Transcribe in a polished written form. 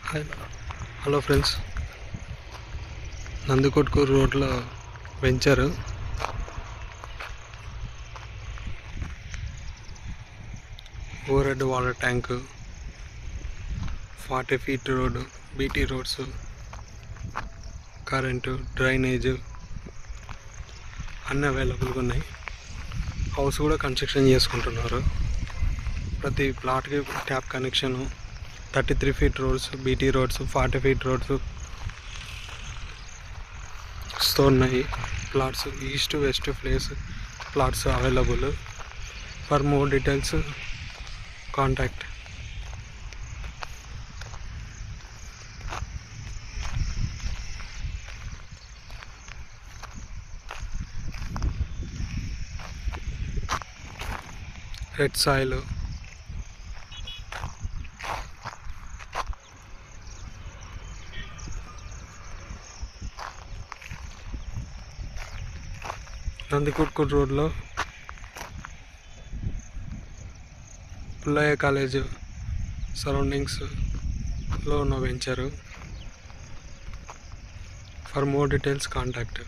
Hello friends, Nandikotkur రోడ్లో venture overhead water tank, 40 feet road, BT roads, current, drainage అన్నీ అవైలబుల్గా ఉన్నాయి. House కూడా కన్స్ట్రక్షన్ చేసుకుంటున్నారు. ప్రతి ప్లాట్కి tap connection, 33 feet roads, BT roads, 40 feet roads ఉన్నాయి. Plots east west place plots available. For more details contact. Red soil, Nandikotkur రోడ్లో Pullaiah college సరౌండింగ్స్లో ఉన్న venture. For more details contact.